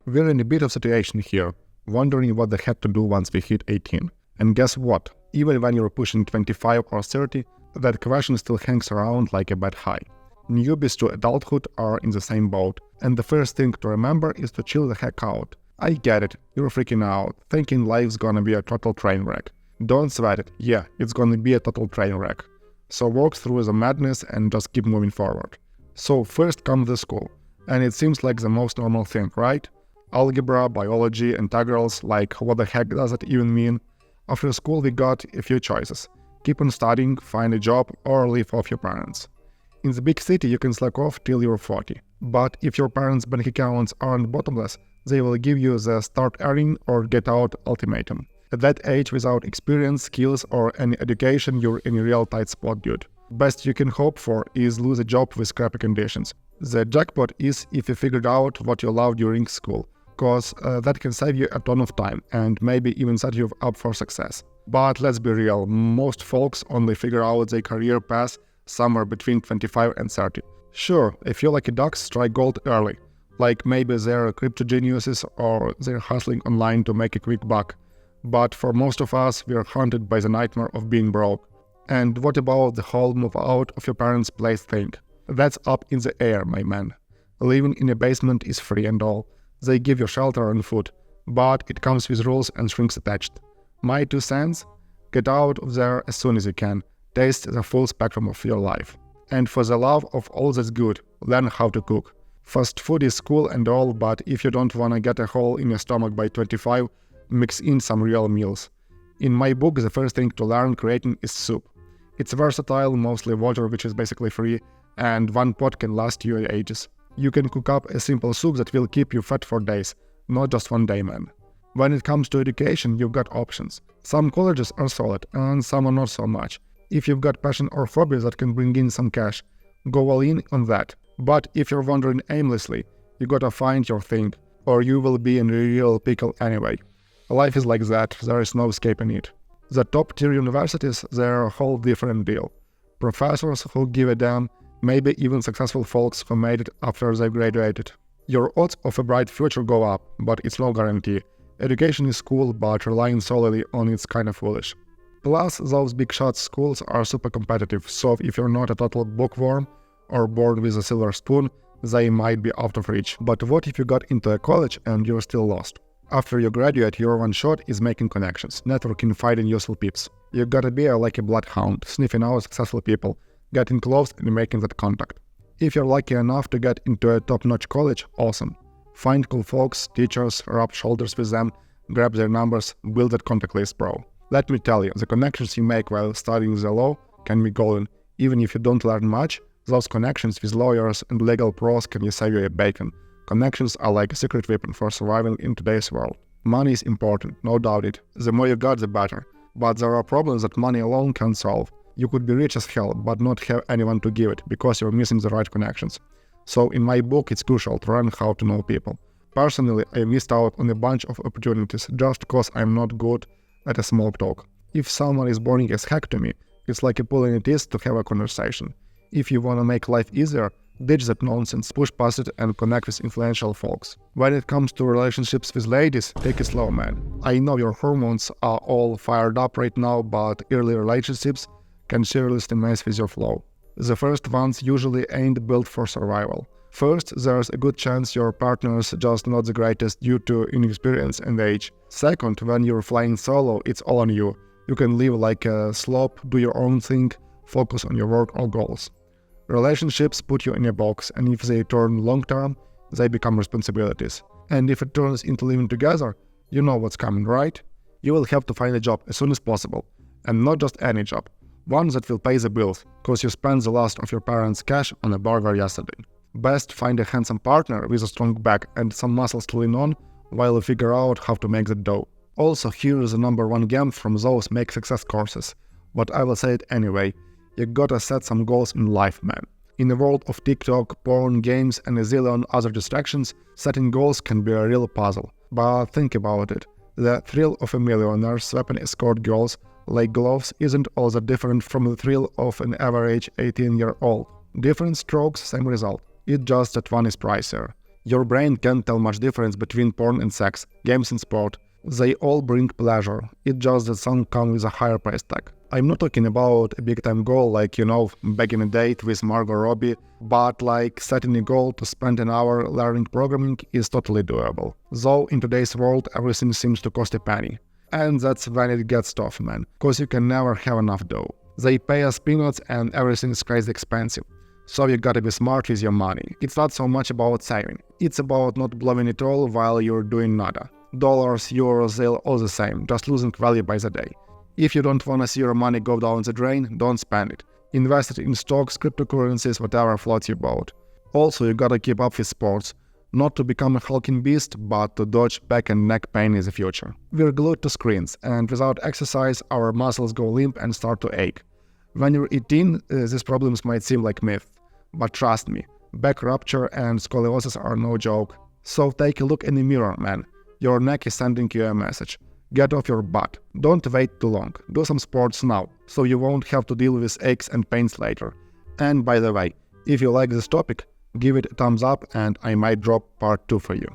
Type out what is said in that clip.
We're in a bit of situation here, wondering what the heck to do once we hit 18. And guess what? Even when you're pushing 25 or 30, that question still hangs around like a bad high. Newbies to adulthood are in the same boat, and the first thing to remember is to chill the heck out. I get it, you're freaking out, thinking life's gonna be a total train wreck. Don't sweat it, yeah, it's gonna be a total train wreck. So walk through the madness and just keep moving forward. So first comes the school, and it seems like the most normal thing, right? Algebra, biology, integrals, like what the heck does it even mean? After school we got a few choices. Keep on studying, find a job, or live off your parents. In the big city you can slack off till you're 40. But if your parents' bank accounts aren't bottomless, they will give you the start earning or get out ultimatum. At that age, without experience, skills, or any education, you're in a real tight spot, dude. Best you can hope for is lose a job with crappy conditions. The jackpot is if you figured out what you love during school, cause that can save you a ton of time and maybe even set you up for success. But let's be real, most folks only figure out their career path somewhere between 25 and 30. Sure, if you like a duck, strike gold early. Like maybe they're crypto geniuses or they're hustling online to make a quick buck. But for most of us, we're haunted by the nightmare of being broke. And what about the whole move out of your parents' place thing? That's up in the air, my man. Living in a basement is free and all. They give you shelter and food, but it comes with rules and strings attached. My 2 cents? Get out of there as soon as you can. Taste the full spectrum of your life. And for the love of all that's good, learn how to cook. Fast food is cool and all, but if you don't wanna get a hole in your stomach by 25, mix in some real meals. In my book, the first thing to learn creating is soup. It's versatile, mostly water, which is basically free, and one pot can last you ages. You can cook up a simple soup that will keep you fat for days, not just one day, man. When it comes to education, you've got options. Some colleges are solid, and some are not so much. If you've got passion or hobbies that can bring in some cash, go all in on that. But if you're wandering aimlessly, you gotta find your thing, or you will be in a real pickle anyway. Life is like that, there is no escaping it. The top-tier universities, they're a whole different deal. Professors who give a damn, maybe even successful folks who made it after they graduated. Your odds of a bright future go up, but it's no guarantee. Education is cool, but relying solely on it's kinda foolish. Plus, those big shot schools are super competitive, so if you're not a total bookworm or born with a silver spoon, they might be out of reach. But what if you got into a college and you're still lost? After you graduate, your one shot is making connections, networking, finding useful peeps. You gotta be like a bloodhound, sniffing out successful people, getting close and making that contact. If you're lucky enough to get into a top-notch college, awesome. Find cool folks, teachers, rub shoulders with them, grab their numbers, build that contact list, bro. Let me tell you, the connections you make while studying the law can be golden. Even if you don't learn much, those connections with lawyers and legal pros can save you a bacon. Connections are like a secret weapon for surviving in today's world. Money is important, no doubt it. The more you got, the better. But there are problems that money alone can't solve. You could be rich as hell, but not have anyone to give it, because you're missing the right connections. So in my book, it's crucial to learn how to know people. Personally, I missed out on a bunch of opportunities just because I'm not good at a small talk. If someone is boring as heck to me, it's like pulling a teeth to have a conversation. If you wanna make life easier, ditch that nonsense, push past it and connect with influential folks. When it comes to relationships with ladies, take it slow, man. I know your hormones are all fired up right now, but early relationships can seriously mess with your flow. The first ones usually ain't built for survival. First, there's a good chance your partner's just not the greatest due to inexperience and age. Second, when you're flying solo, it's all on you. You can live like a slob, do your own thing, focus on your work or goals. Relationships put you in a box, and if they turn long-term, they become responsibilities. And if it turns into living together, you know what's coming, right? You will have to find a job as soon as possible. And not just any job. One that will pay the bills, cause you spent the last of your parents' cash on a burger yesterday. Best find a handsome partner with a strong back and some muscles to lean on while you figure out how to make the dough. Also, here is the #1 gem from those Make Success courses. But I will say it anyway. You gotta set some goals in life, man. In the world of TikTok, porn, games, and a zillion other distractions, setting goals can be a real puzzle. But think about it. The thrill of a millionaire swapping escort girls like gloves isn't all that different from the thrill of an average 18-year-old. Different strokes, same result. It's just that one is pricier. Your brain can't tell much difference between porn and sex, games and sport. They all bring pleasure, it's just that some come with a higher price tag. I'm not talking about a big-time goal like, bagging a date with Margot Robbie, but like setting a goal to spend an hour learning programming is totally doable. Though in today's world everything seems to cost a penny. And that's when it gets tough, man, cause you can never have enough dough. They pay us peanuts and everything is crazy expensive. So you gotta be smart with your money. It's not so much about saving, it's about not blowing it all while you're doing nada. Dollars, euros, they're all the same, just losing value by the day. If you don't wanna see your money go down the drain, don't spend it. Invest it in stocks, cryptocurrencies, whatever floats your boat. Also, you gotta keep up with sports. Not to become a hulking beast, but to dodge back and neck pain in the future. We're glued to screens, and without exercise, our muscles go limp and start to ache. When you're 18, these problems might seem like myth. But trust me, back rupture and scoliosis are no joke. So take a look in the mirror, man. Your neck is sending you a message. Get off your butt. Don't wait too long. Do some sports now, so you won't have to deal with aches and pains later. And by the way, if you like this topic, give it a thumbs up and I might drop part 2 for you.